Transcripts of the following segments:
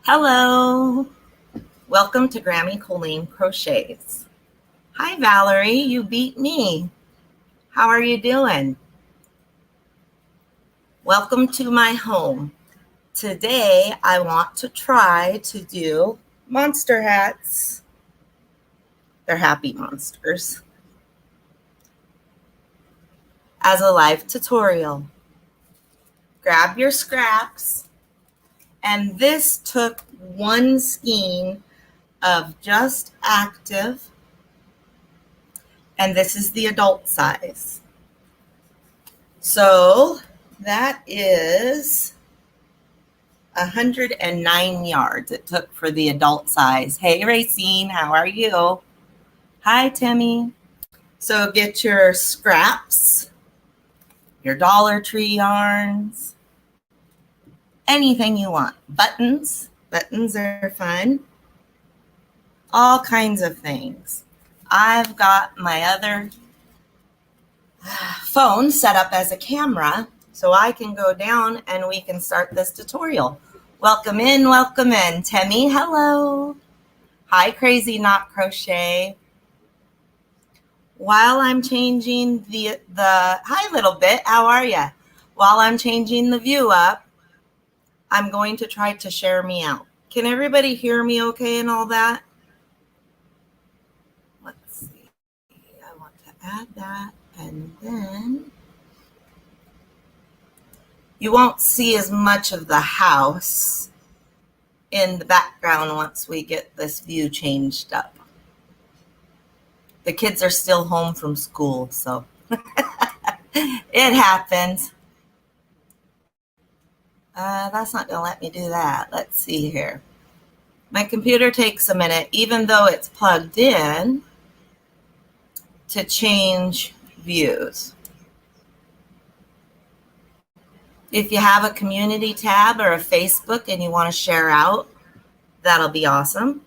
Hello, welcome to Grammy Colleen Crochets. Hi Valerie, you beat me. How are you doing? Welcome to my home. Today I want to try to do monster hats. They're happy monsters. As a live tutorial. Grab your scraps, and this took one skein of Just Active, and this is the adult size. So that is 109 yards it took for the adult size. Hey Racine, how are you? Hi Timmy. So get your scraps, your Dollar Tree yarns, anything you want. Buttons are fun. All kinds of things. I've got my other phone set up as a camera so I can go down and we can start this tutorial. Welcome in, Temi, hello. Hi, Crazy Knot Crochet. While I'm changing the hi little bit, how are ya? While I'm changing the view up, I'm going to try to share me out. Can everybody hear me okay and all that? Let's see, I want to add that, and then you won't see as much of the house in the background once we get this view changed up. The kids are still home from school, so it happens. That's not going to let me do that. Let's see here. My computer takes a minute, even though it's plugged in, to change views. If you have a community tab or a Facebook and you want to share out, that'll be awesome.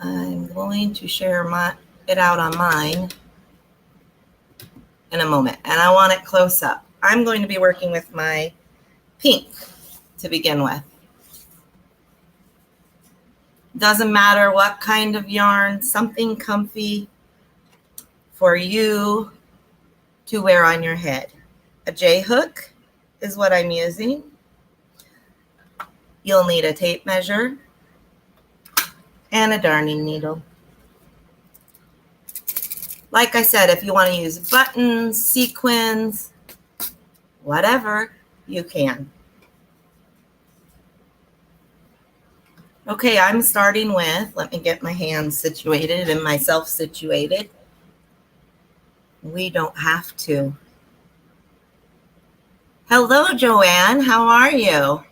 I'm going to share it out on mine in a moment, and I want it close up. I'm going to be working with my pink to begin with. Doesn't matter what kind of yarn, something comfy for you to wear on your head. A J-hook is what I'm using. You'll need a tape measure and a darning needle. Like I said, if you want to use buttons, sequins, whatever, you can. Okay, I'm starting with, let me get my hands situated and myself situated. We don't have to. Hello, Joanne, how are you?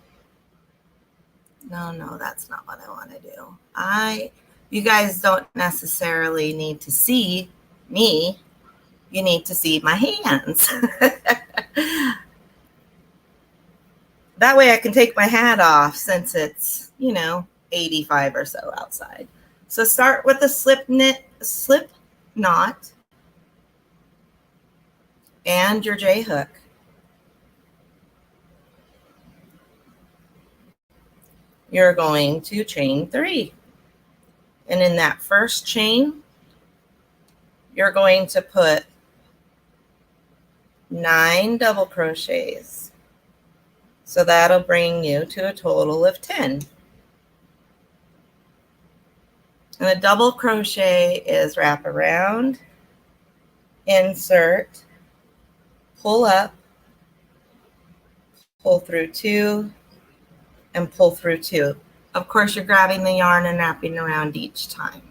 No, that's not what I want to do. You guys don't necessarily need to see me. You need to see my hands. That way I can take my hat off since it's, 85 or so outside. So start with a slip knot and your J-hook. You're going to chain 3. And in that first chain, you're going to put 9 double crochets. So that'll bring you to a total of 10. And a double crochet is wrap around, insert, pull up, pull through 2, and pull through 2. Of course, you're grabbing the yarn and wrapping around each time.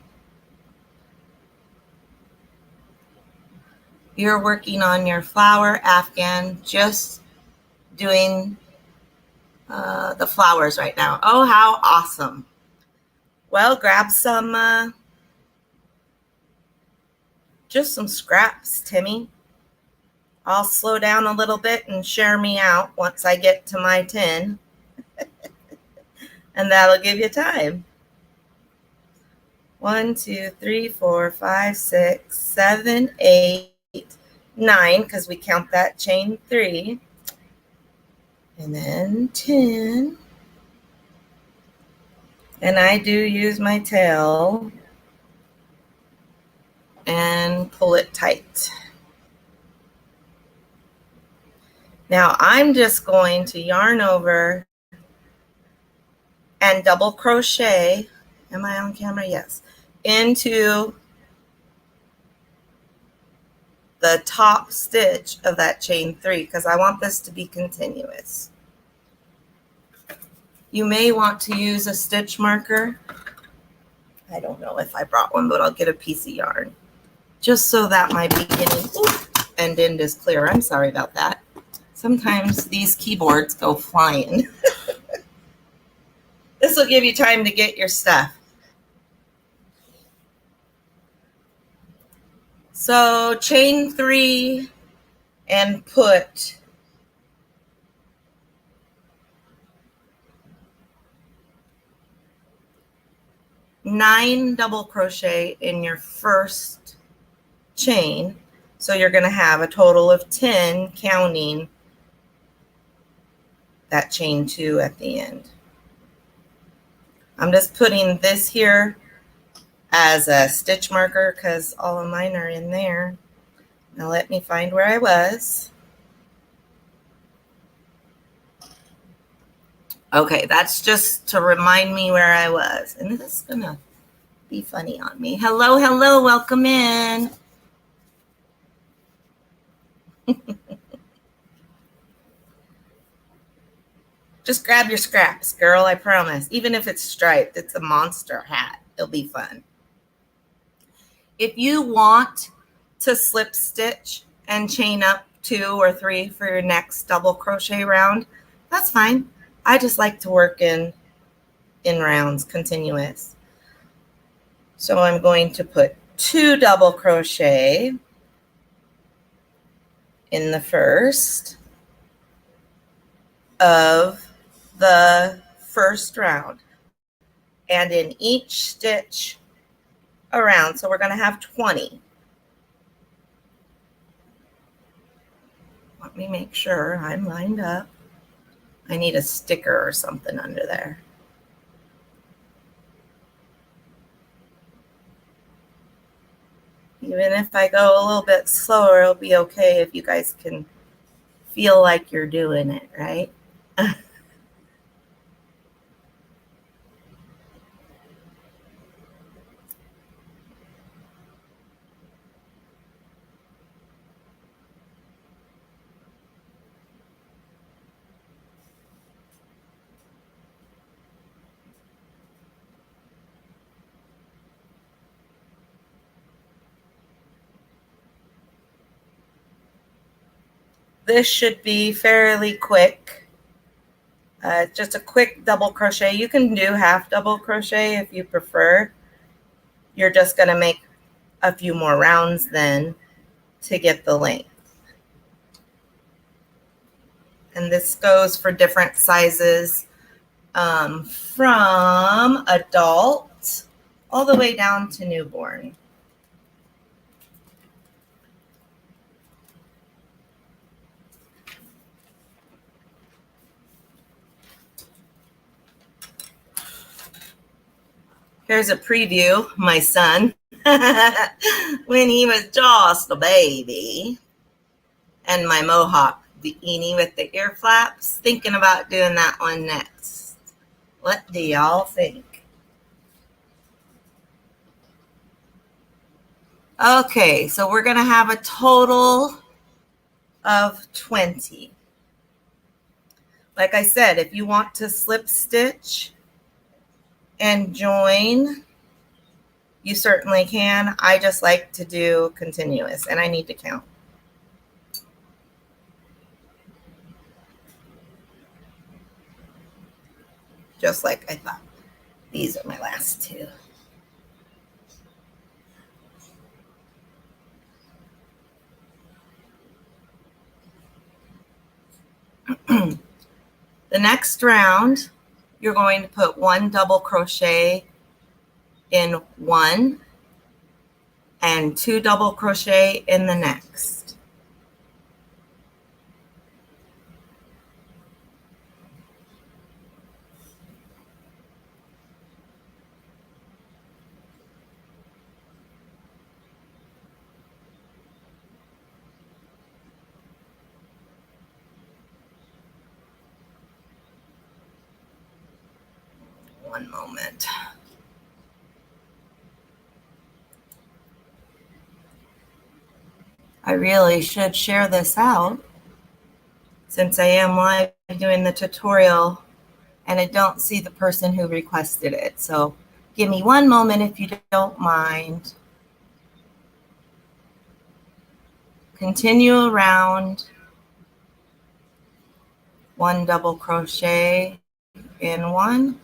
You're working on your flower afghan, just doing the flowers right now. Oh, how awesome. Well, grab some, just some scraps, Timmy. I'll slow down a little bit and share me out once I get to my 10. And that'll give you time. 1, 2, 3, 4, 5, 6, 7, 8, 9, because we count that chain 3. And then 10. And I do use my tail and pull it tight. Now I'm just going to yarn over and double crochet. Am I on camera? Yes. Into the top stitch of that chain 3 because I want this to be continuous. You may want to use a stitch marker. I don't know if I brought one, but I'll get a piece of yarn just so that my beginning and end is clear. I'm sorry about that. Sometimes these keyboards go flying. This will give you time to get your stuff. So chain 3 and put 9 double crochet in your first chain. So you're going to have a total of 10 counting that chain 2 at the end. I'm just putting this here as a stitch marker because all of mine are in there. Now let me find where I was. Okay, that's just to remind me where I was. And this is going to be funny on me. Hello, hello, welcome in. Just grab your scraps, girl, I promise. Even if it's striped, it's a monster hat. It'll be fun. If you want to slip stitch and chain up 2 or 3 for your next double crochet round, that's fine. I just like to work in rounds, continuous. So I'm going to put 2 double crochet in the first of the first round and in each stitch around. So we're going to have 20. Let me make sure I'm lined up. I need a sticker or something under there. Even if I go a little bit slower, it'll be okay if you guys can feel like you're doing it, right? This should be fairly quick. Just a quick double crochet. You can do half double crochet if you prefer. You're just going to make a few more rounds then to get the length. And this goes for different sizes from adult all the way down to newborn. Here's a preview, my son, when he was just a baby. And my mohawk beanie with the ear flaps. Thinking about doing that one next. What do y'all think? Okay, so we're going to have a total of 20. Like I said, if you want to slip stitch and join, you certainly can. I just like to do continuous, and I need to count. Just like I thought. These are my last 2. The next round, you're going to put 1 double crochet in one and 2 double crochet in the next. one moment. I really should share this out since I am live doing the tutorial and I don't see the person who requested it. So give me one moment if you don't mind. Continue around, 1 double crochet in one,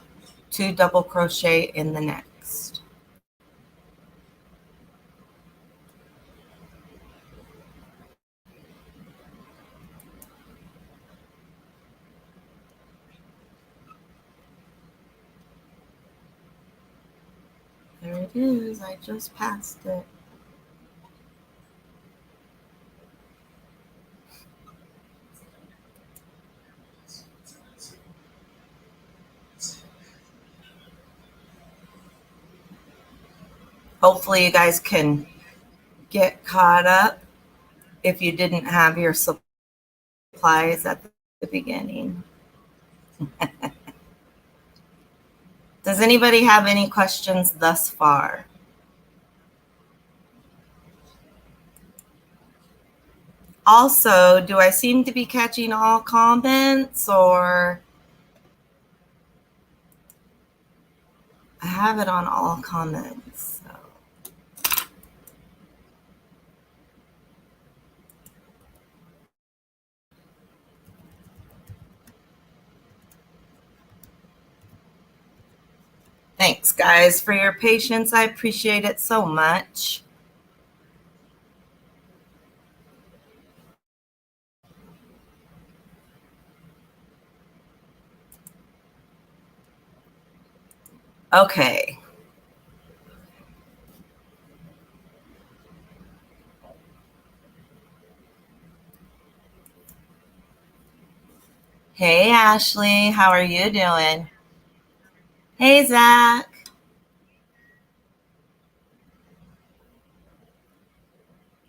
2 double crochet in the next. There it is, I just passed it. Hopefully you guys can get caught up if you didn't have your supplies at the beginning. Does anybody have any questions thus far? Also, do I seem to be catching all comments, or I have it on all comments? So. Thanks, guys, for your patience. I appreciate it so much. Okay. Hey, Ashley, how are you doing? Hey, Zach.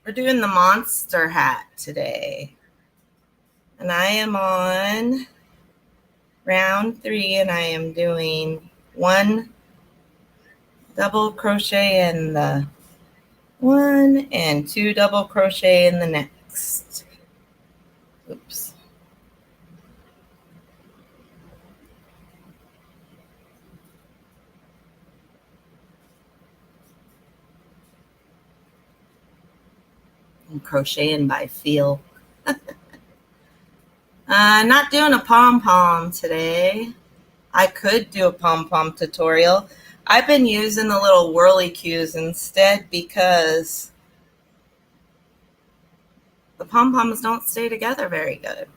We're doing the monster hat today. And I am on round 3, and I am doing 1 double crochet in the one and 2 double crochet in the next. Oops. I'm crocheting by feel. Not doing a pom-pom today. I could do a pom-pom tutorial. I've been using the little whirly cues instead because the pom-poms don't stay together very good.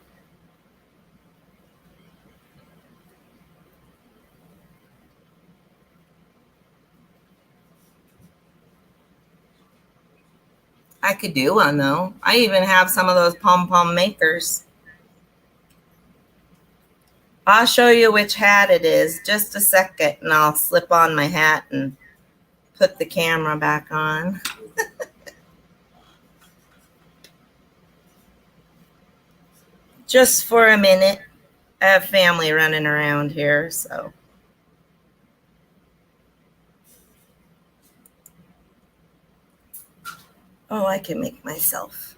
I could do one though. I even have some of those pom-pom makers. I'll show you which hat it is. Just a second, and I'll slip on my hat and put the camera back on. Just for a minute. I have family running around here, so. Oh, I can make myself.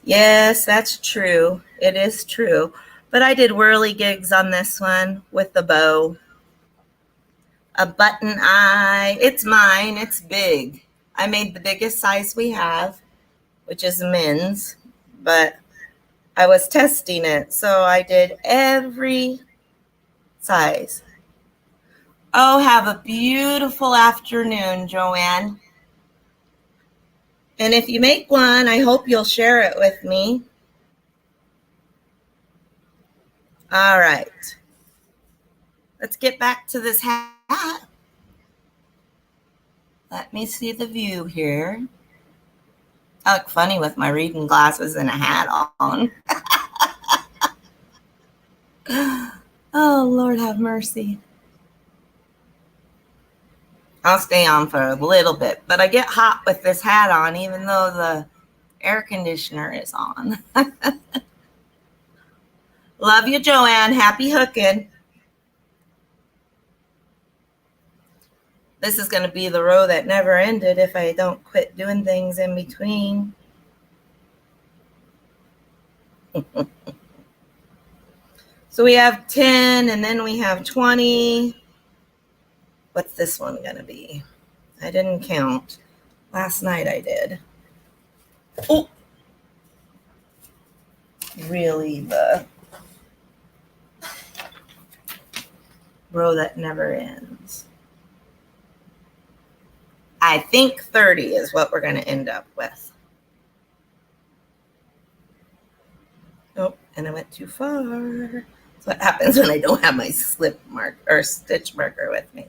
Yes, that's true. It is true. But I did whirly gigs on this one with the bow. A button eye. It's mine. It's big. I made the biggest size we have, which is men's, but I was testing it, so I did every size. Oh, have a beautiful afternoon, Joanne. And if you make one, I hope you'll share it with me. All right. Let's get back to this hat. Let me see the view here. I look funny with my reading glasses and a hat on. Oh, Lord have mercy. I'll stay on for a little bit, but I get hot with this hat on, even though the air conditioner is on. Love you, Joanne. Happy hooking. This is going to be the row that never ended if I don't quit doing things in between. So we have 10 and then we have 20. What's this one going to be? I didn't count. Last night I did. Oh, really the row that never ends. I think 30 is what we're going to end up with. Oh, and I went too far. That's what happens when I don't have my slip mark or stitch marker with me.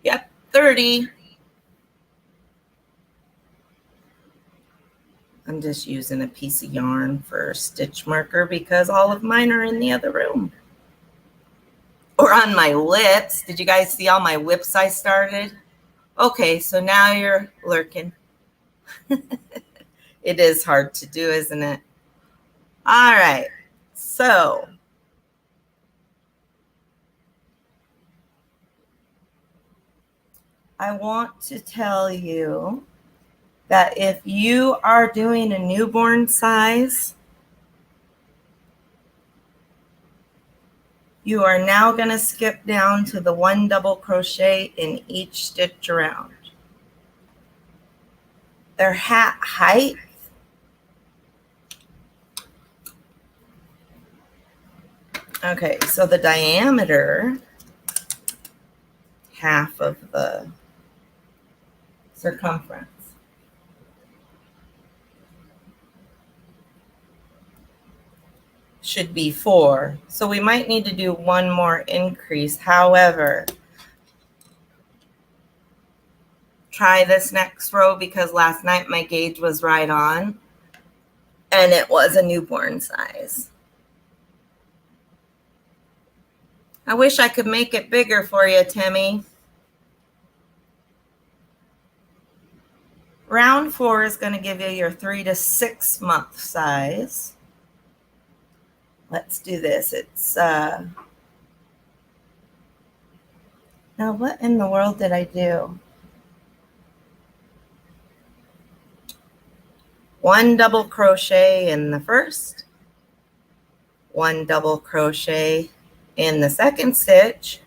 Yep, 30. I'm just using a piece of yarn for stitch marker because all of mine are in the other room. Or on my whips. Did you guys see all my whips I started? Okay, so now you're lurking. It is hard to do, isn't it? All right, so I want to tell you that if you are doing a newborn size, you are now going to skip down to the 1 double crochet in each stitch around. Their hat height okay, so the diameter half of the circumference should be 4. So we might need to do one more increase. However, try this next row because last night my gauge was right on and it was a newborn size. I wish I could make it bigger for you, Timmy. Round 4 is going to give you your 3 to 6 month size. Let's do this. It's now what in the world did I do? 1 double crochet in the first, 1 double crochet in the second stitch,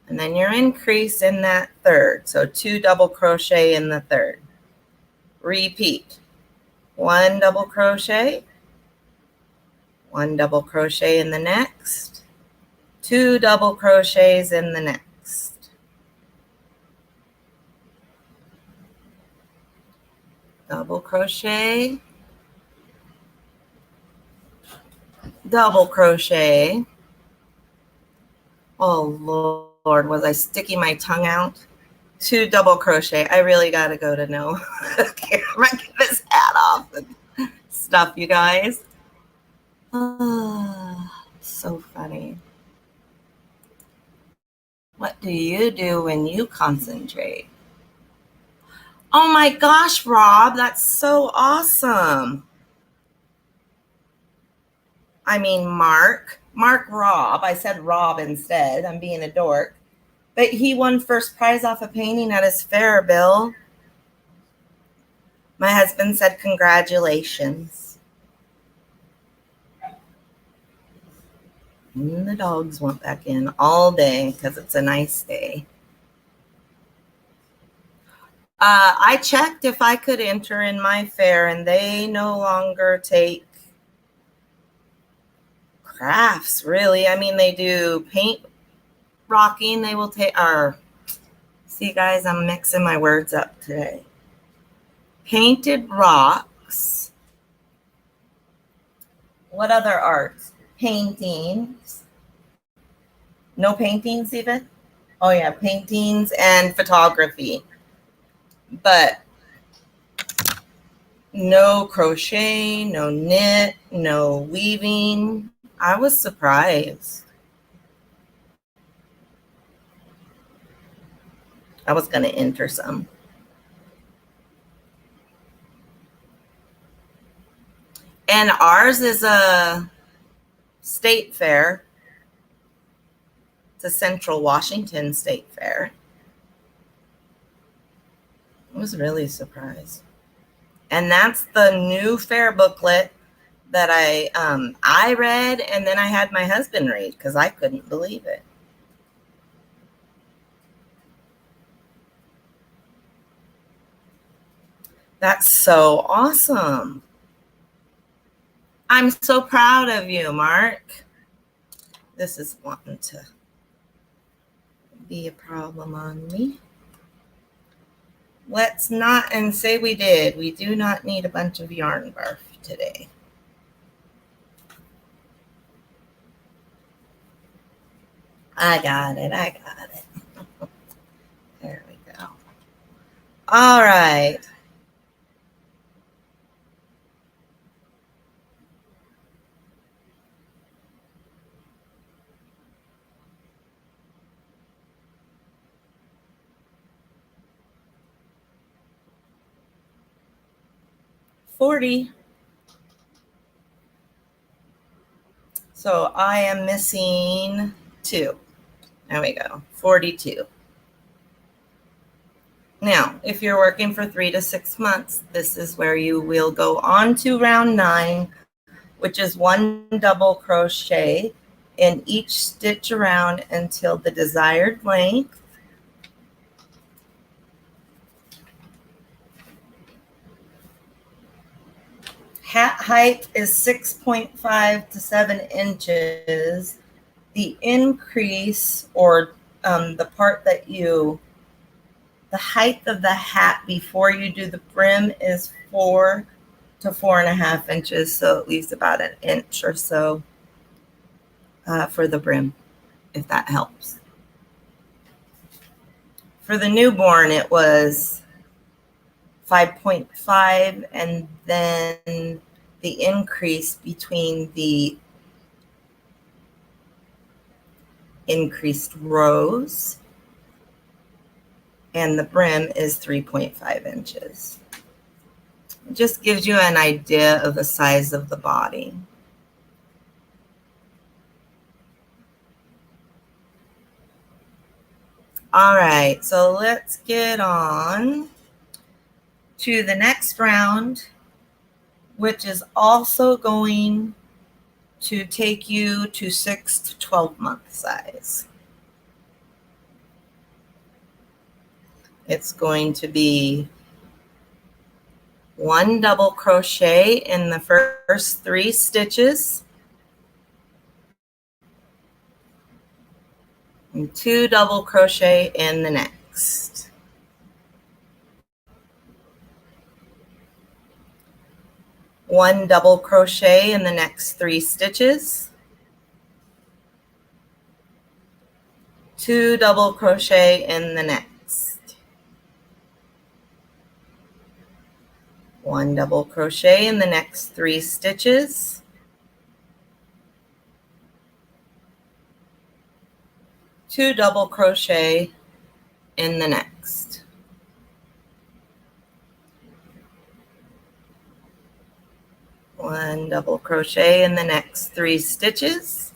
and then your increase in that third. So 2 double crochet in the third. Repeat. 1 double crochet, 1 double crochet in the next, 2 double crochets in the next. Double crochet, double crochet. Oh Lord, was I sticking my tongue out? 2 double crochet. I really got to go to no camera, get this hat off and stuff, you guys. So funny. What do you do when you concentrate? Oh my gosh, Rob, that's so awesome. I mean, Mark Rob. I said Rob instead. I'm being a dork. But he won first prize off a painting at his fair, Bill. My husband said congratulations. And the dogs went back in all day because it's a nice day. I checked if I could enter in my fair, and they no longer take crafts, really. I mean, they do paint rocking. They will take our, see guys, I'm mixing my words up today. Painted rocks. What other arts? Paintings. No paintings even? Oh yeah, paintings and photography. But No crochet, no knit, no weaving. I was surprised. I was going to enter some. And ours is a state fair. It's a Central Washington State Fair. I was really surprised. And that's the new fair booklet that I read, and then I had my husband read because I couldn't believe it. That's so awesome. I'm so proud of you, Mark. This is wanting to be a problem on me. Let's not, and say we did. We do not need a bunch of yarn barf today. I got it. I got it. There we go. All right. $40. So I am missing 2. There we go. 42. Now, if you're working for 3 to 6 months, this is where you will go on to round 9, which is 1 double crochet in each stitch around until the desired length. Hat height is 6.5 to 7 inches. The increase, or the part that the height of the hat before you do the brim is 4 to 4.5 inches. So it leaves about an inch or so for the brim, if that helps. For the newborn, it was 5.5, and then the increase between the increased rows and the brim is 3.5 inches. It just gives you an idea of the size of the body. All right, so let's get on to the next round, which is also going to take you to 6 to 12 month size. It's going to be 1 double crochet in the first 3 stitches and 2 double crochet in the next. One double crochet in the next 3 stitches, 2 double crochet in the next, 1 double crochet in the next 3 stitches, 2 double crochet in the next. One double crochet in the next 3 stitches,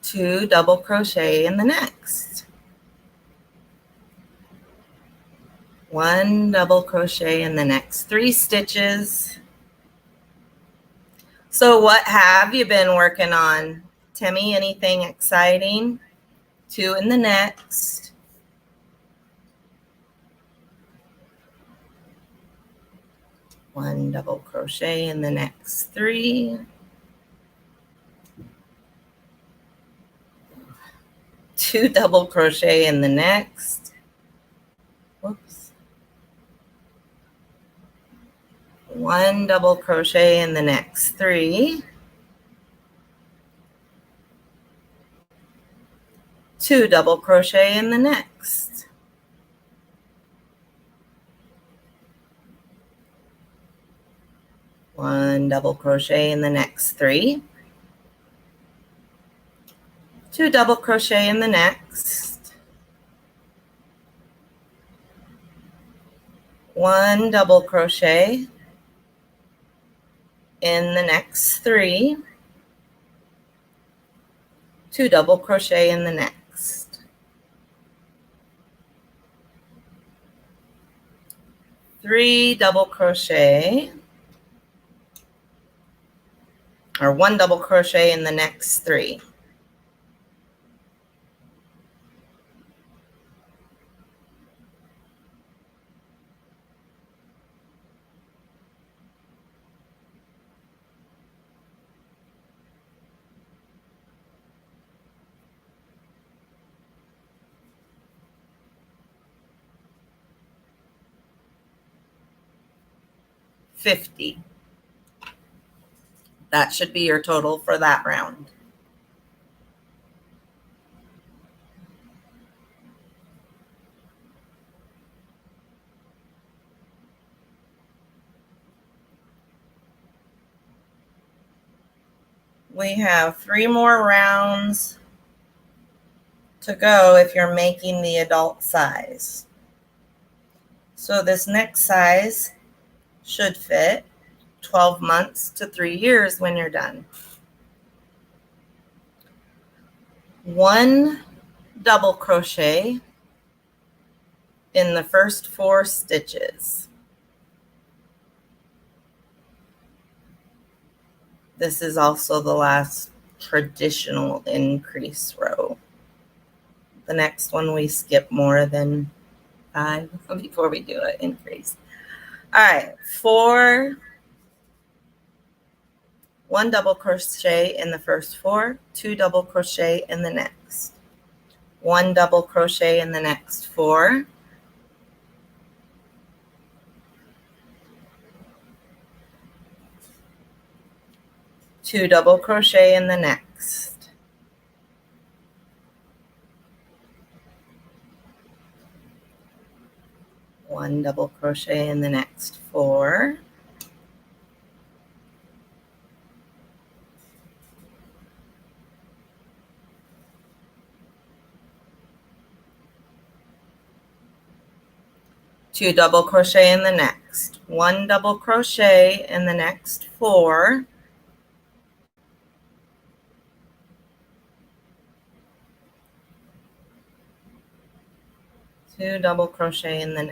2 double crochet in the next, 1 double crochet in the next 3 stitches. So what have you been working on, Timmy? Anything exciting? 2 in the next. One double crochet in the next 3. 2 double crochet in the next. Whoops. 1 double crochet in the next 3. 2 double crochet in the next, 1 double crochet in the next 3, 2 double crochet in the next, 1 double crochet in the next 3, 2 double crochet in the next, 3 double crochet, or 1 double crochet in the next 3. $50. That should be your total for that round. We have 3 more rounds to go if you're making the adult size. So this next size should fit 12 months to 3 years when you're done. 1 double crochet in the first 4 stitches. This is also the last traditional increase row. The next one we skip more than 5 before we do an increase. All right, 4, 1 double crochet in the first 4, 2 double crochet in the next, 1 double crochet in the next 4, 2 double crochet in the next, 1 double crochet in the next 4, 2 double crochet in the next, 1 double crochet in the next 4, 2 double crochet in the next, 1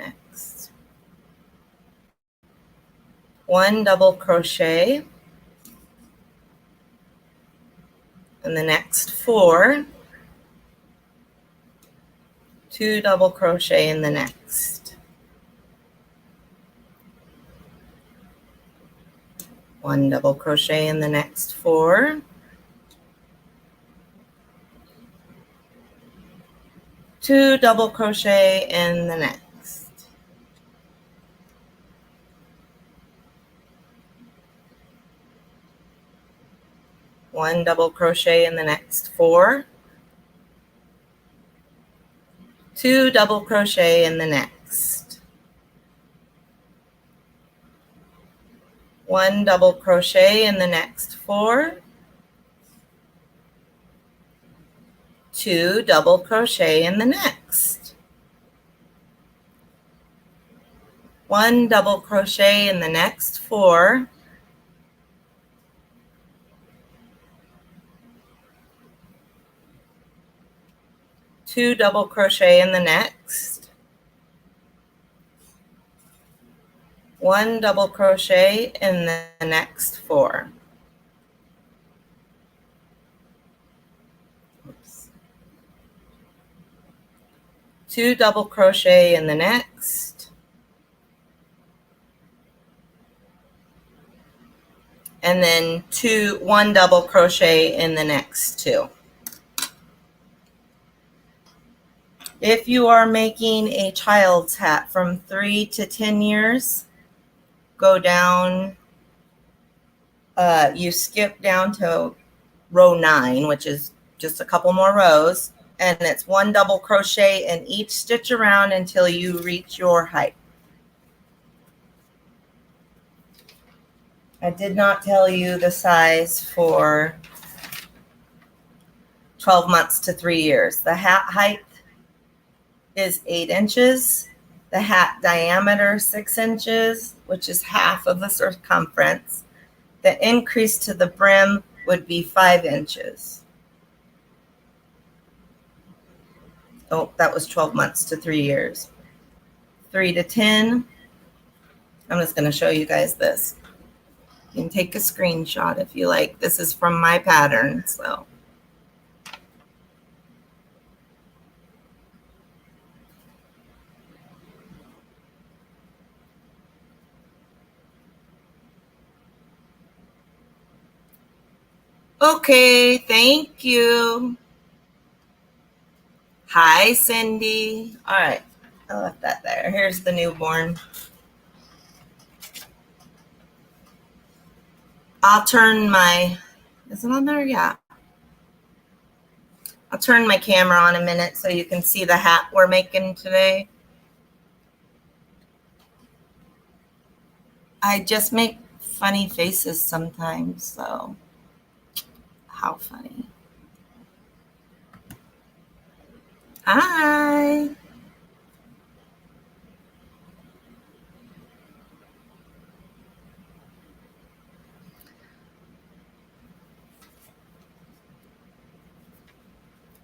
double crochet in the next 4, 2 double crochet in the next, 1 double crochet in the next 4, 2 double crochet in the next, 1 double crochet in the next 4, 2 double crochet in the next, 1 double crochet in the next 4, 2 double crochet in the next, 1 double crochet in the next 4, 2 double crochet in the next, 1 double crochet in the next 4. Oops. 2 double crochet in the next, and then 1 double crochet in the next 2. If you are making a child's hat from 3 to 10 years, go down, you skip down to row 9, which is just a couple more rows. and it's 1 double crochet in each stitch around until you reach your height. I did not tell you the size for 12 months to 3 years. The hat height is 8 inches. The hat diameter 6 inches, which is half of the circumference. The increase to the brim would be 5 inches. Oh, that was 12 months to 3 years. 3 to 10. I'm just going to show you guys this. You can take a screenshot if you like. This is from my pattern, so. Okay, thank you. Hi, Cindy. All right, I left that there. Here's the newborn. I'll turn my, is it on there? Yeah. I'll turn my camera on a minute so you can see the hat we're making today. I just make funny faces sometimes, so how funny. Hi.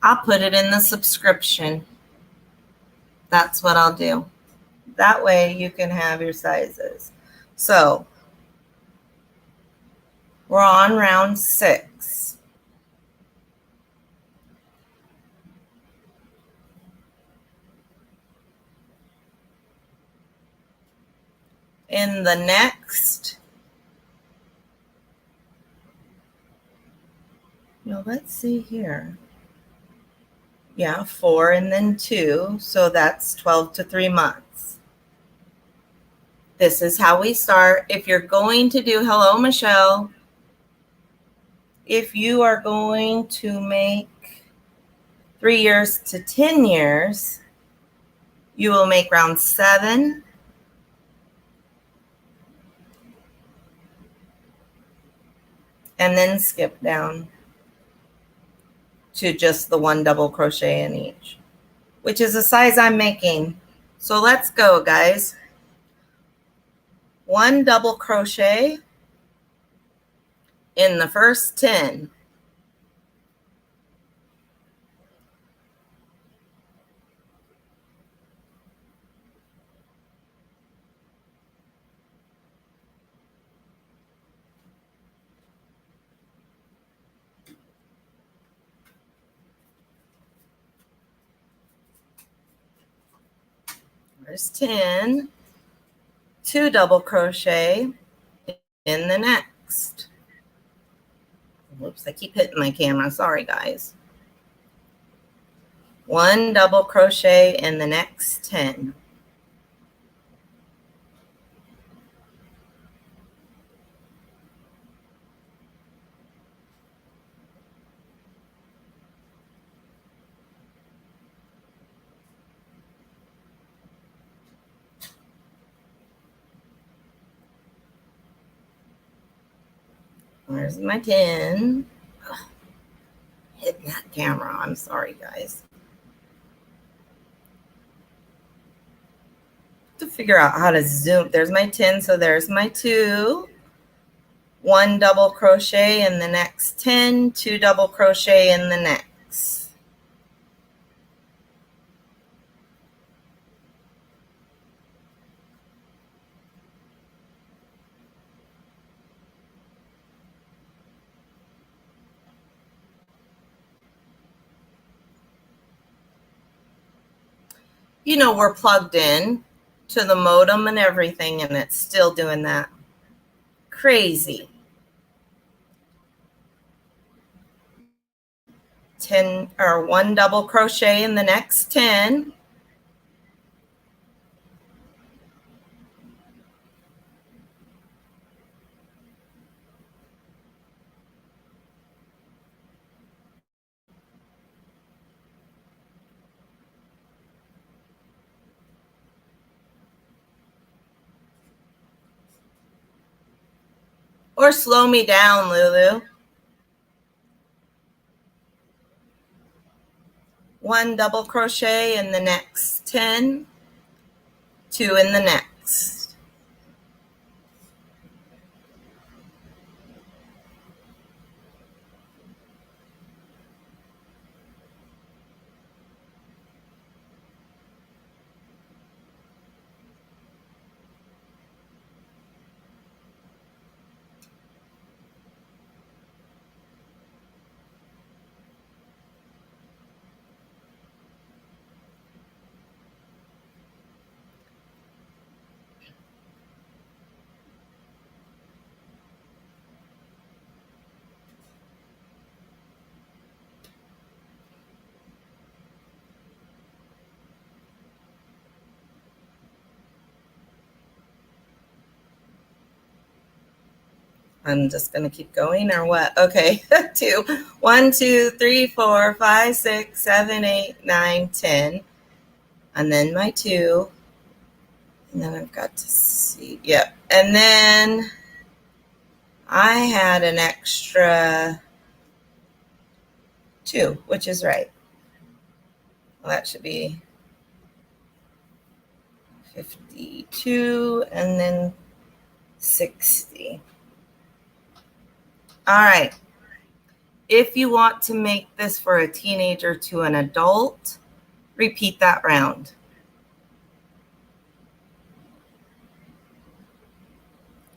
I'll put it in the subscription. That's what I'll do. That way you can have your sizes. So we're on round 6. In the next, let's see here. Yeah, 4 and then 2. So that's 12 to 3 months. This is how we start. If you're going to do, hello, Michelle. If you are going to make 3 years to 10 years, you will make round 7. And then skip down to just the 1 double crochet in each, which is the size I'm making. So let's go, guys. 1 double crochet in the first 10. There's 10. 2 double crochet in the next. Whoops, I keep hitting my camera. Sorry, guys. 1 double crochet in the next 10. There's my 10. Ugh, hitting that camera. I'm sorry, guys. To figure out how to zoom. There's my 10. So there's my 2. 1 double crochet in the next 10. 2 double crochet in the next. We're plugged in to the modem and everything, and it's still doing that. Crazy. 10 or 1 double crochet in the next 10. Or slow me down, Lulu. 1 double crochet in the next 10, 2 in the next. I'm just going to keep going or what? Okay, 2. 1, 2, 3, 4, 5, 6, 7, 8, 9, 10. And then my 2. And then I've got to see. Yep. And then I had an extra 2, which is right. Well, that should be 52 and then 60. All right. If you want to make this for a teenager to an adult, repeat that round.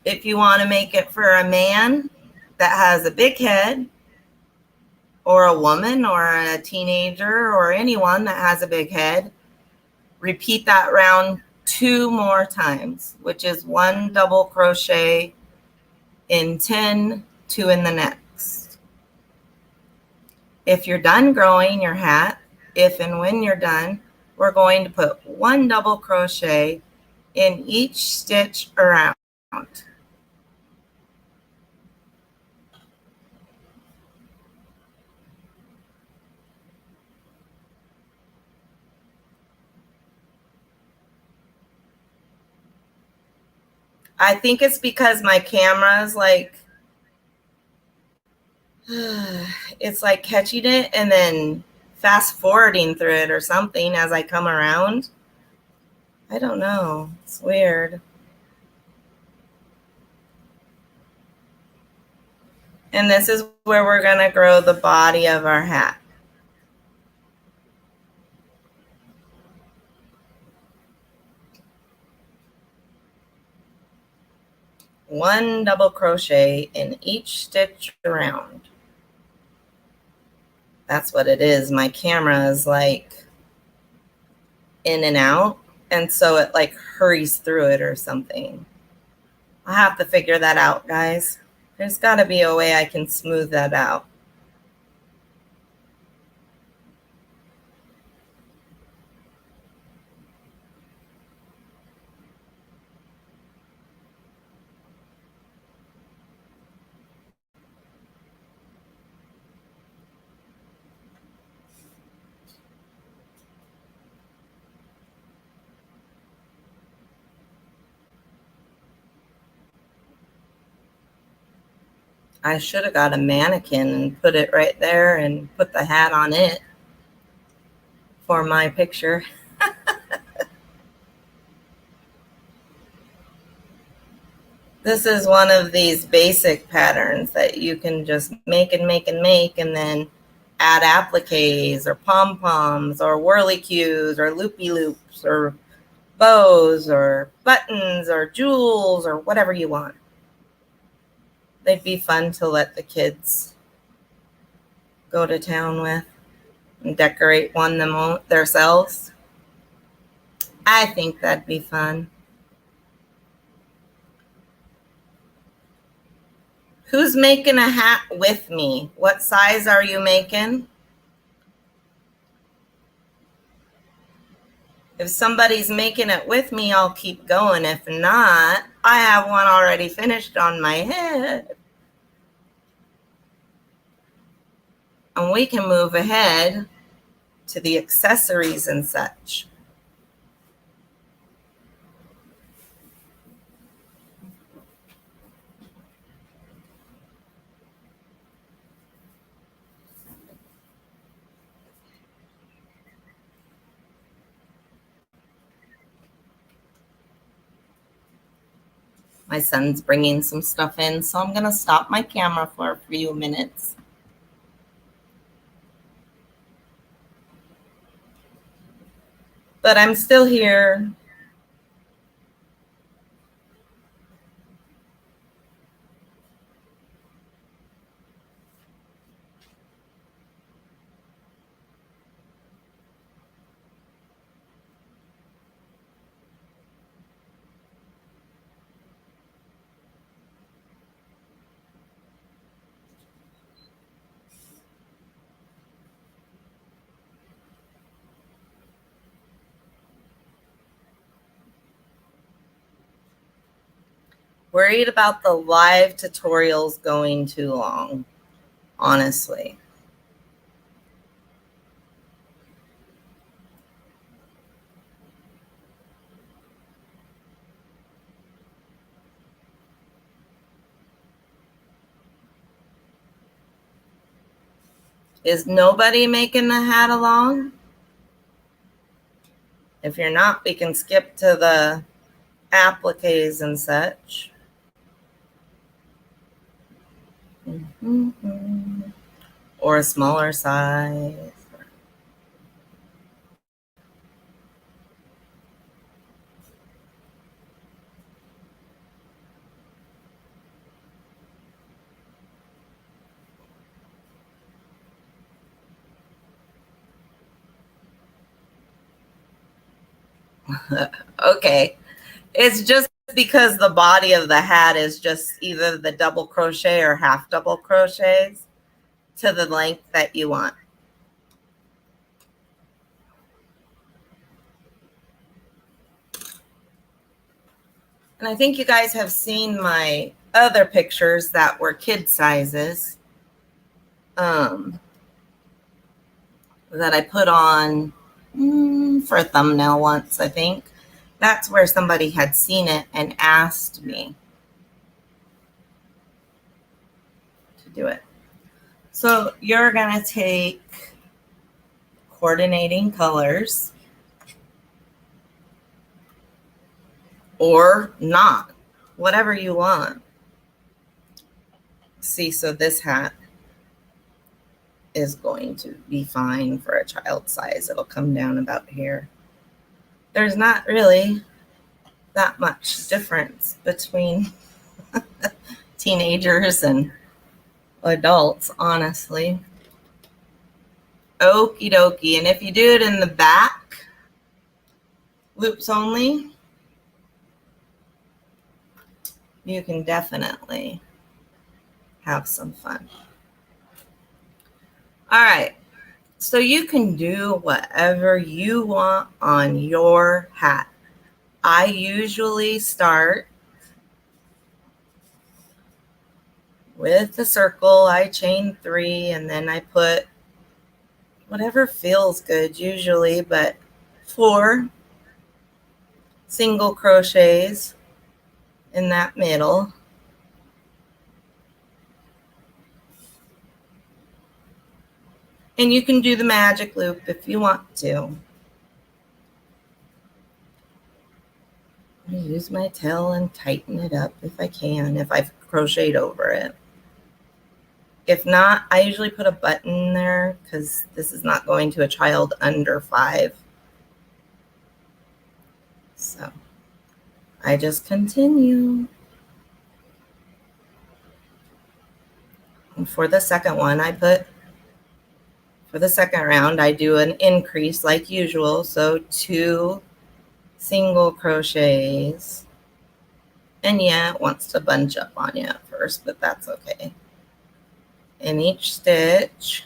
If you want to make it for a man that has a big head, or a woman or a teenager or anyone that has a big head, repeat that round 2 more times, which is 1 double crochet in 10, 2 in the next. If you're done growing your hat, if and when you're done, we're going to put 1 double crochet in each stitch around. I think it's because my camera's like, it's like catching it and then fast forwarding through it or something as I come around. I don't know. It's weird. And this is where we're going to grow the body of our hat. One double crochet in each stitch around. That's what it is. My camera is like in and out, and so it like hurries through it or something. I'll have to figure that out, guys. There's got to be a way I can smooth that out. I should have got a mannequin and put it right there and put the hat on it for my picture. This is one of these basic patterns that you can just make and make and make, and then add appliques or pom-poms or whirlicues or loopy-loops or bows or buttons or jewels or whatever you want. They'd be fun to let the kids go to town with and decorate one themselves. I think that'd be fun. Who's making a hat with me? What size are you making? If somebody's making it with me, I'll keep going. If not, I have one already finished on my head. And we can move ahead to the accessories and such. My son's bringing some stuff in, so I'm going to stop my camera for a few minutes. But I'm still here. Worried about the live tutorials going too long, honestly. Is nobody making the hat along? If you're not, we can skip to the appliques and such. Or a smaller size. Okay. It's just because the body of the hat is just either the double crochet or half double crochets to the length that you want. And I think you guys have seen my other pictures that were kid sizes that I put on for a thumbnail once, I think. That's where somebody had seen it and asked me to do it. So you're going to take coordinating colors or not, whatever you want. See, so this hat is going to be fine for a child size. It'll come down about here. There's not really that much difference between teenagers and adults, honestly. Okie dokie. And if you do it in the back, loops only, you can definitely have some fun. All right. So you can do whatever you want on your hat. I usually start with a circle. I chain 3 and then I put whatever feels good usually, but 4 single crochets in that middle. And you can do the magic loop if you want to. I use my tail and tighten it up if I can, if I've crocheted over it. If not, I usually put a button there because this is not going to a child under 5. So I just continue. And for the second one, for the second round, I do an increase like usual. So 2 single crochets. And yeah, it wants to bunch up on you at first, but that's okay. In each stitch,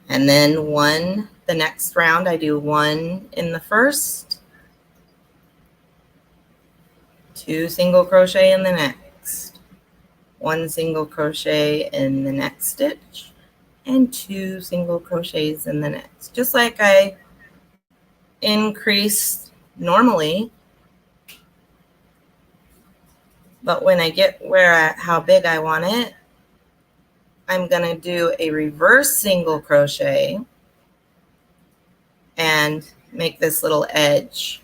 and then the next round, I do 1 in the first, 2 single crochet in the next, 1 single crochet in the next stitch, and 2 single crochets in the next, just like I increased normally. But when I get how big I want it, I'm going to do a reverse single crochet and make this little edge.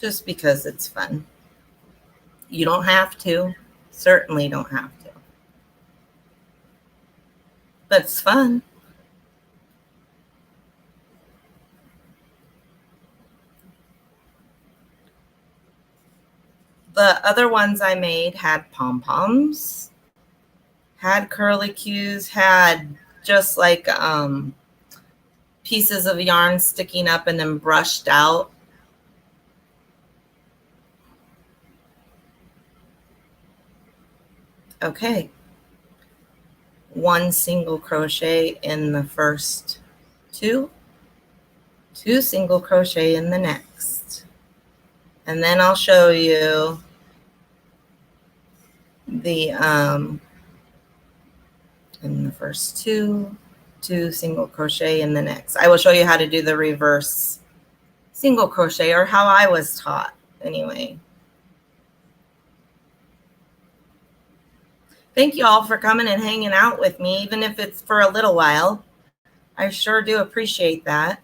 Just because it's fun. You don't have to. Certainly don't have to. But it's fun. The other ones I made had pom-poms, had curlicues, had just like pieces of yarn sticking up and then brushed out. Okay. 1 single crochet in the first 2, 2 single crochet in the next. And then I'll show you the in the first 2, 2 single crochet in the next. I will show you how to do the reverse single crochet, or how I was taught anyway. Thank you all for coming and hanging out with me, even if it's for a little while. I sure do appreciate that.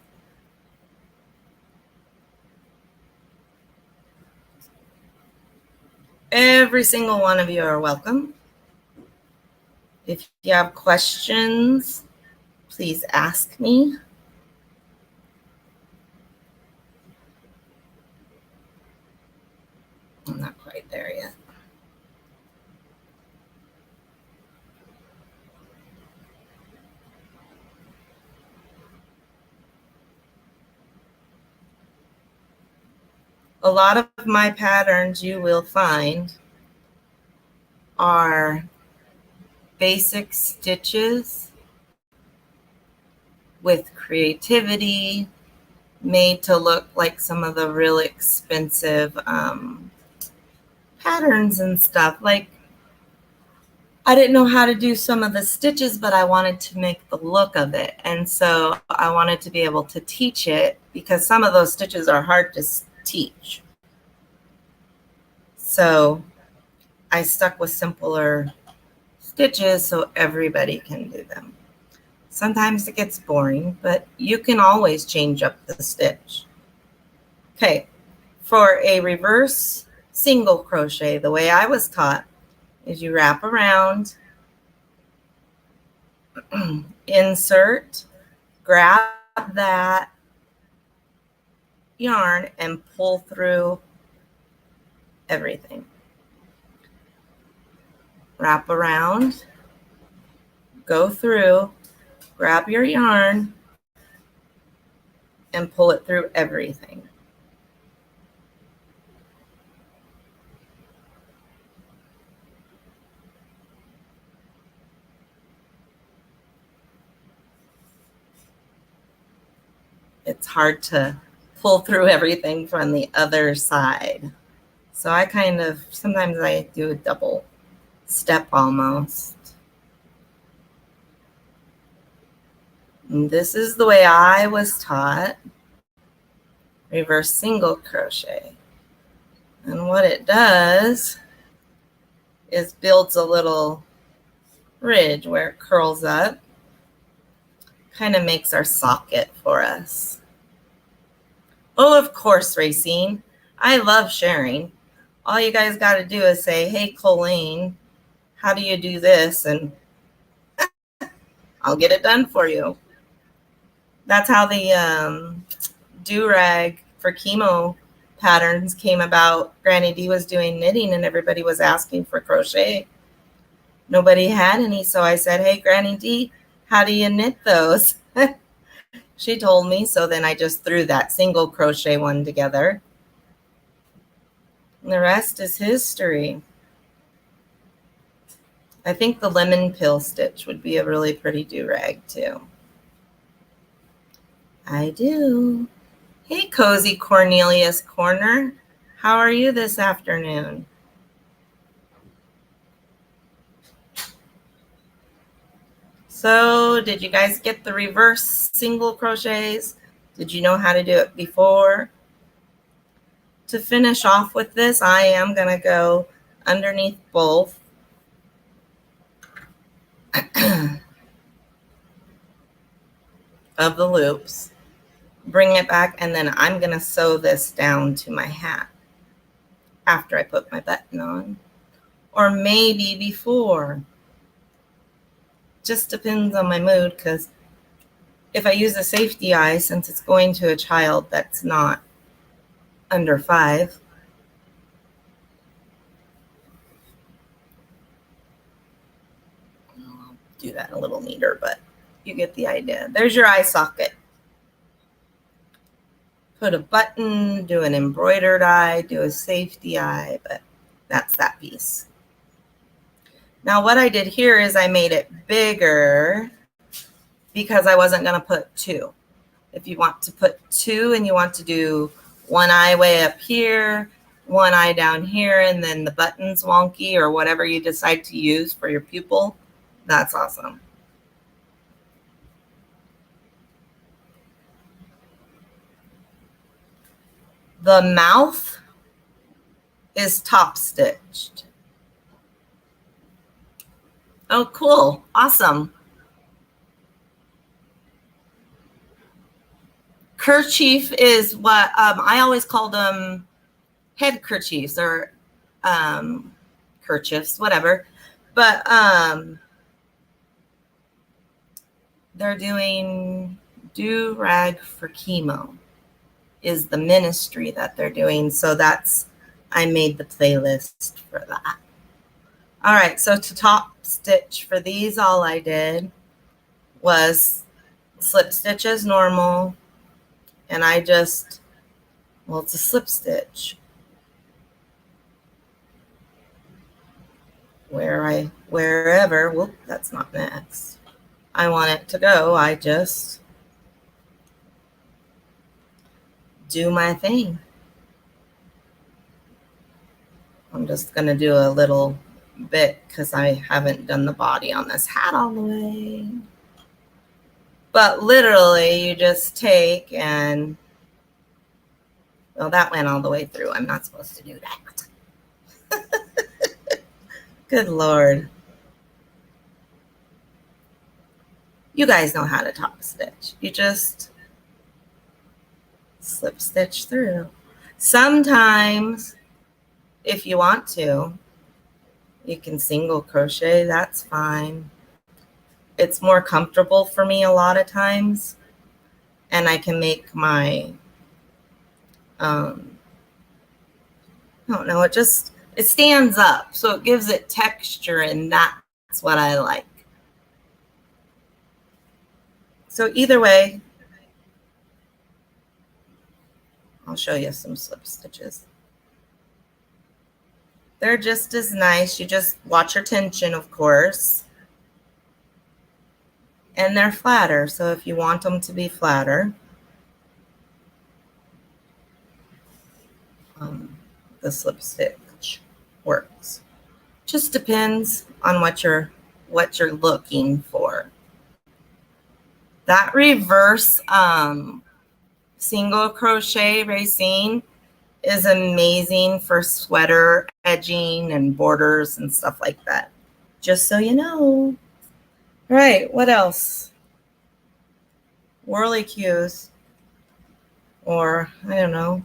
Every single one of you are welcome. If you have questions, please ask me. I'm not quite there yet. A lot of my patterns you will find are basic stitches with creativity, made to look like some of the really expensive patterns and stuff. Like, I didn't know how to do some of the stitches, but I wanted to make the look of it. And so I wanted to be able to teach it, because some of those stitches are hard to teach. So I stuck with simpler stitches so everybody can do them. Sometimes it gets boring, but you can always change up the stitch. Okay, for a reverse single crochet, the way I was taught is you wrap around, insert, grab that yarn and pull through everything. Wrap around, go through, grab your yarn, and pull it through everything. It's hard to pull through everything from the other side. So I kind of, sometimes I do a double step almost. And this is the way I was taught, reverse single crochet. And what it does is builds a little ridge where it curls up, kind of makes our socket for us. Oh, of course, Racine. I love sharing. All you guys got to do is say, hey, Colleen, how do you do this? And I'll get it done for you. That's how the do-rag for chemo patterns came about. Granny D was doing knitting and everybody was asking for crochet. Nobody had any, so I said, hey, Granny D, how do you knit those? She told me, so then I just threw that single crochet one together. And the rest is history. I think the lemon pill stitch would be a really pretty do-rag too. I do. Hey, Cozy Cornelius Corner. How are you this afternoon? So did you guys get the reverse single crochets? Did you know how to do it before? To finish off with this, I am going to go underneath both of the loops, bring it back, and then I'm going to sew this down to my hat after I put my button on, or maybe before. Just depends on my mood, because if I use a safety eye, since it's going to a child that's not under 5, I'll do that a little neater, but you get the idea. There's your eye socket. Put a button, do an embroidered eye, do a safety eye, but that's that piece. Now what I did here is I made it bigger because I wasn't going to put 2. If you want to put 2 and you want to do one eye way up here, one eye down here, and then the button's wonky or whatever you decide to use for your pupil, that's awesome. The mouth is top stitched. Oh, cool. Awesome. Kerchief is what I always call them head kerchiefs or kerchiefs, whatever. But they're doing Do Rag for Chemo is the ministry that they're doing. So that's, I made the playlist for that. All right, so to top stitch for these, all I did was slip stitch as normal. And I just, well, it's a slip stitch. Wherever, whoop, that's not next. I want it to go, I just do my thing. I'm just going to do a little bit because I haven't done the body on this hat all the way. But literally, you just take and, well, that went all the way through. I'm not supposed to do that. Good Lord. You guys know how to top stitch. You just slip stitch through. Sometimes, if you want to, you can single crochet. That's fine. It's more comfortable for me a lot of times. And I can make my, I don't know, it stands up. So it gives it texture, and that's what I like. So either way, I'll show you some slip stitches. They're just as nice. You just watch your tension, of course. And they're flatter. So if you want them to be flatter, the slip stitch works. Just depends on what you're looking for. That reverse single crochet racine is amazing for sweater edging and borders and stuff like that. Just so you know. All right, what else? Whirly cues, or I don't know.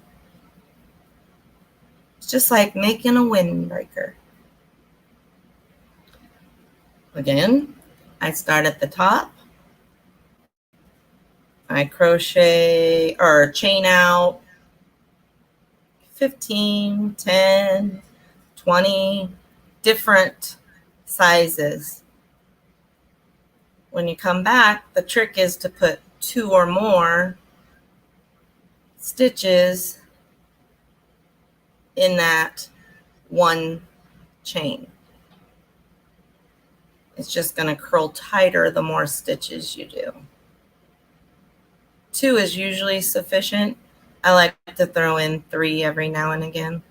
It's just like making a windbreaker. Again, I start at the top. I crochet or chain out 15, 10, 20 different sizes. When you come back, the trick is to put 2 or more stitches in that one chain. It's just going to curl tighter the more stitches you do. 2 is usually sufficient. I like to throw in 3 every now and again.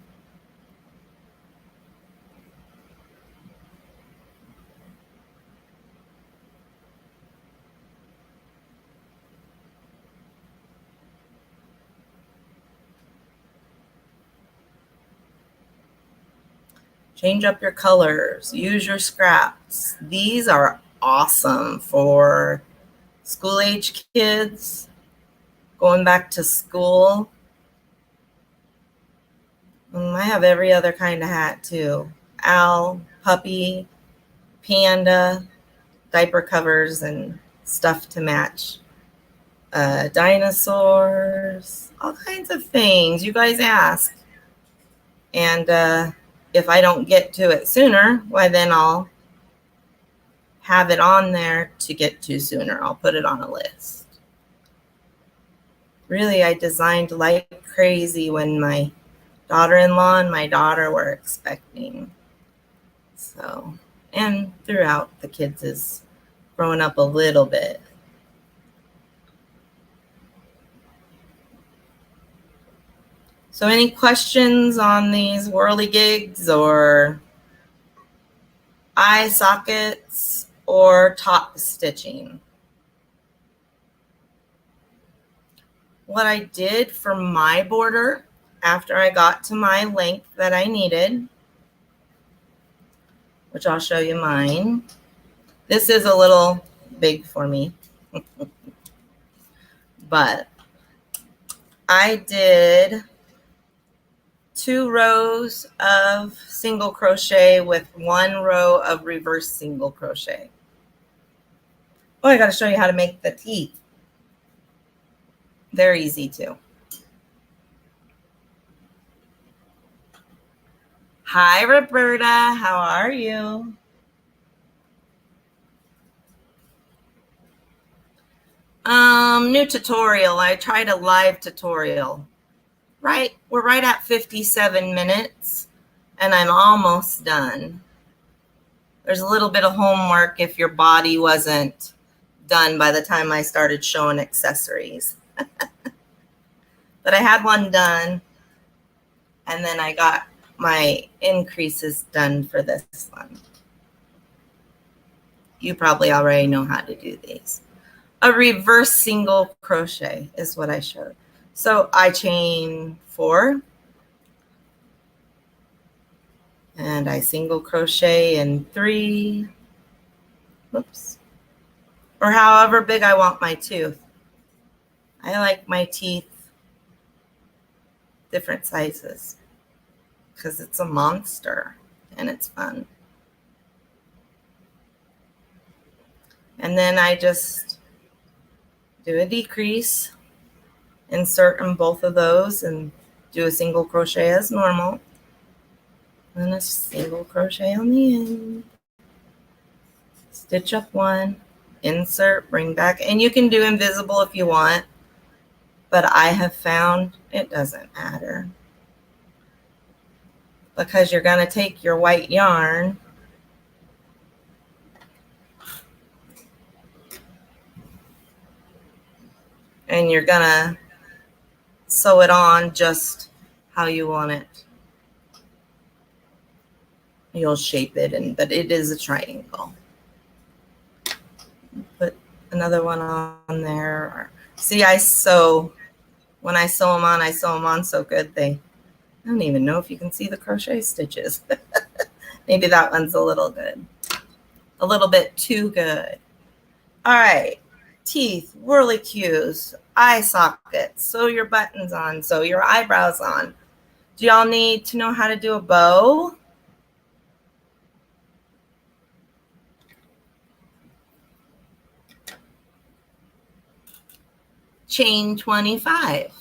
Change up your colors. Use your scraps. These are awesome for school-age kids going back to school. I have every other kind of hat too. Owl, puppy, panda, diaper covers, and stuff to match. Dinosaurs, all kinds of things. You guys ask. And if I don't get to it sooner, why then I'll have it on there to get to sooner. I'll put it on a list. Really, I designed like crazy when my daughter-in-law and my daughter were expecting. So, and throughout the kids is growing up a little bit. So any questions on these whirligigs or eye sockets or top stitching? What I did for my border after I got to my length that I needed, which I'll show you mine. This is a little big for me, but I did 2 rows of single crochet with 1 row of reverse single crochet. Oh, I got to show you how to make the teeth. They're easy too. Hi, Roberta. How are you? New tutorial. I tried a live tutorial. Right, we're right at 57 minutes, and I'm almost done. There's a little bit of homework if your body wasn't done by the time I started showing accessories. But I had one done, and then I got my increases done for this one. You probably already know how to do these. A reverse single crochet is what I showed. So I chain 4, and I single crochet in 3, whoops, or however big I want my tooth. I like my teeth different sizes because it's a monster and it's fun. And then I just do a decrease, insert in both of those, and do a single crochet as normal, and a single crochet on the end. Stitch up 1, insert, bring back, and you can do invisible if you want, but I have found it doesn't matter because you're going to take your white yarn and you're going to sew it on just how you want it. You'll shape it, but it is a triangle. Put another one on there. See, when I sew them on so good, I don't even know if you can see the crochet stitches. Maybe that one's a little good. A little bit too good. All right. Teeth, whirlicues, eye sockets, sew your buttons on, sew your eyebrows on. Do y'all need to know how to do a bow? Chain 25.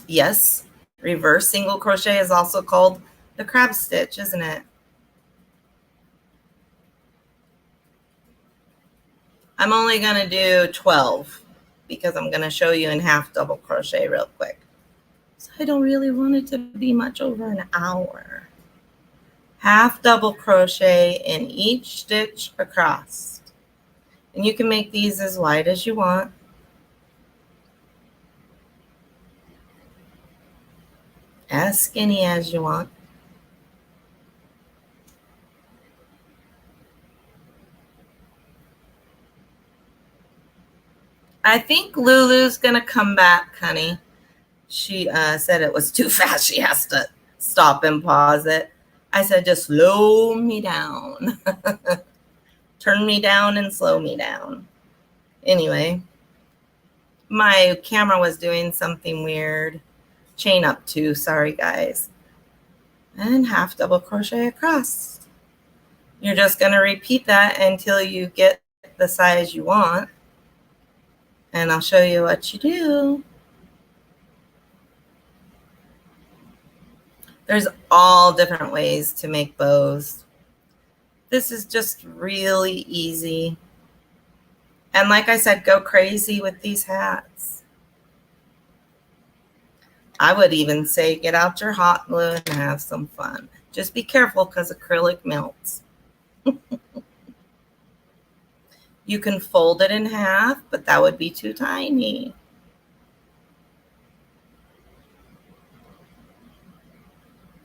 Yes, reverse single crochet is also called the crab stitch, isn't it? I'm only going to do 12 because I'm going to show you in half double crochet real quick. So I don't really want it to be much over an hour. Half double crochet in each stitch across. And you can make these as wide as you want. As skinny as you want. I think Lulu's going to come back, honey. She said it was too fast. She has to stop and pause it. I said, just slow me down. Turn me down and slow me down. Anyway, my camera was doing something weird. Chain up 2, sorry guys. And half double crochet across. You're just going to repeat that until you get the size you want. And I'll show you what you do. There's all different ways to make bows. This is just really easy. And like I said, go crazy with these hats. I would even say get out your hot glue and have some fun. Just be careful because acrylic melts. You can fold it in half, but that would be too tiny.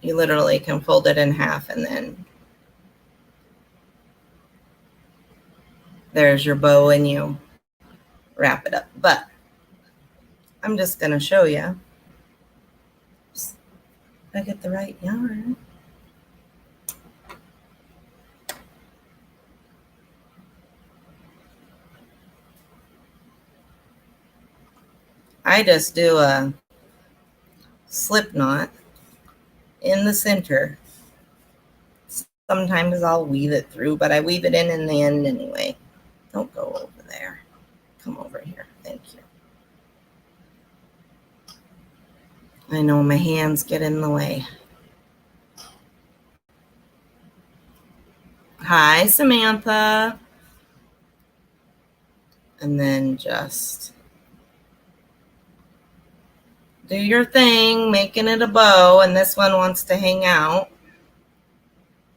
You literally can fold it in half and then there's your bow and you wrap it up. But I'm just going to show you. If I get the right yarn. I just do a slip knot in the center. Sometimes I'll weave it through, but I weave it in the end anyway. Don't go over there. Come over here. Thank you. I know my hands get in the way. Hi, Samantha. And then just do your thing, making it a bow, and this one wants to hang out.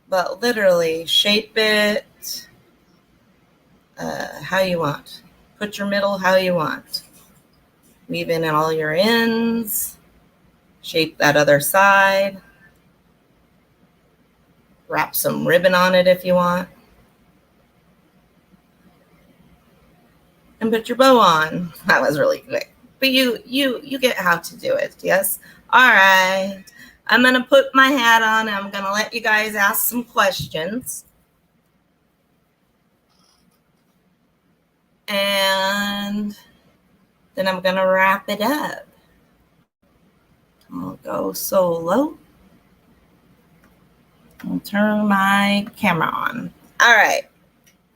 But literally shape it how you want. Put your middle how you want. Weave in all your ends. Shape that other side. Wrap some ribbon on it if you want. And put your bow on. That was really quick. But you get how to do it, yes? All right. I'm going to put my hat on. I'm going to let you guys ask some questions. And then I'm going to wrap it up. I'll go solo. I'll turn my camera on. All right.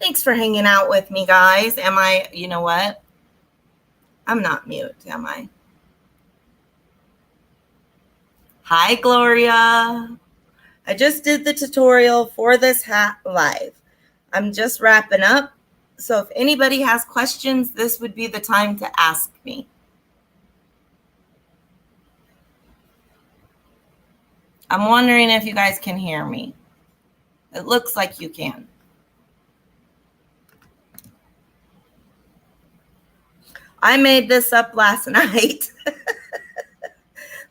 Thanks for hanging out with me, guys. You know what? I'm not mute, am I? Hi, Gloria. I just did the tutorial for this hat live. I'm just wrapping up. So if anybody has questions, this would be the time to ask me. I'm wondering if you guys can hear me. It looks like you can. I made this up last night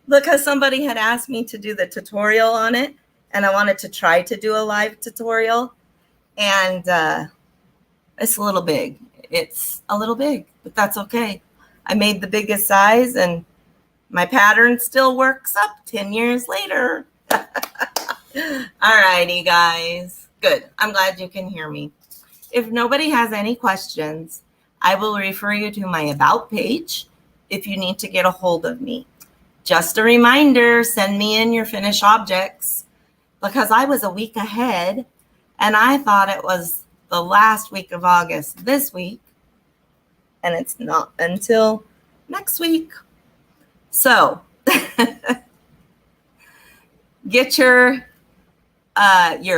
because somebody had asked me to do the tutorial on it, and I wanted to try to do a live tutorial, and it's a little big. It's a little big, but that's okay. I made the biggest size, and my pattern still works up 10 years later. All righty, guys. Good. I'm glad you can hear me. If nobody has any questions, I will refer you to my About page if you need to get a hold of me. Just a reminder, send me in your finished objects because I was a week ahead and I thought it was the last week of August this week, and it's not until next week. So get you're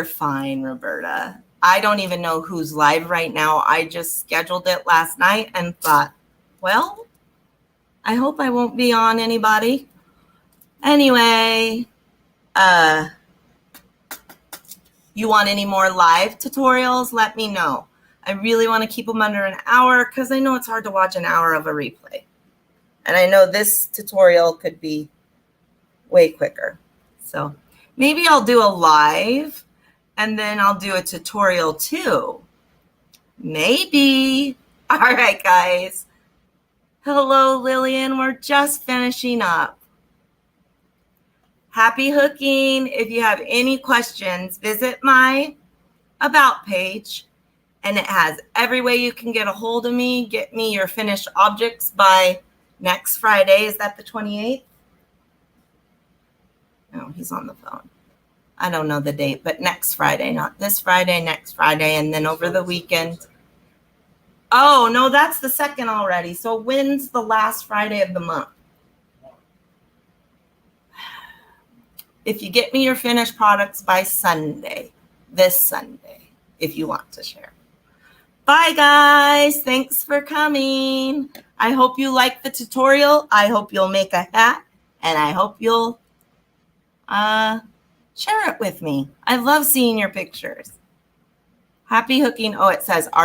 fine, Roberta. I don't even know who's live right now. I just scheduled it last night and thought, well, I hope I won't be on anybody. Anyway, you want any more live tutorials? Let me know. I really want to keep them under an hour because I know it's hard to watch an hour of a replay. And I know this tutorial could be way quicker. So maybe I'll do a live and then I'll do a tutorial too. Maybe. All right, guys. Hello, Lillian. We're just finishing up. Happy hooking. If you have any questions, visit my About page, and it has every way you can get a hold of me. Get me your finished objects by next Friday. Is that the 28th? No, he's on the phone. I don't know the date, but next Friday, not this Friday, next Friday, and then over the weekend. Oh, no, that's the 2nd already. So when's the last Friday of the month? If you get me your finished products by Sunday, this Sunday, if you want to share. Bye, guys. Thanks for coming. I hope you like the tutorial. I hope you'll make a hat, and I hope you'll share it with me. I love seeing your pictures. Happy hooking. Oh, it says, are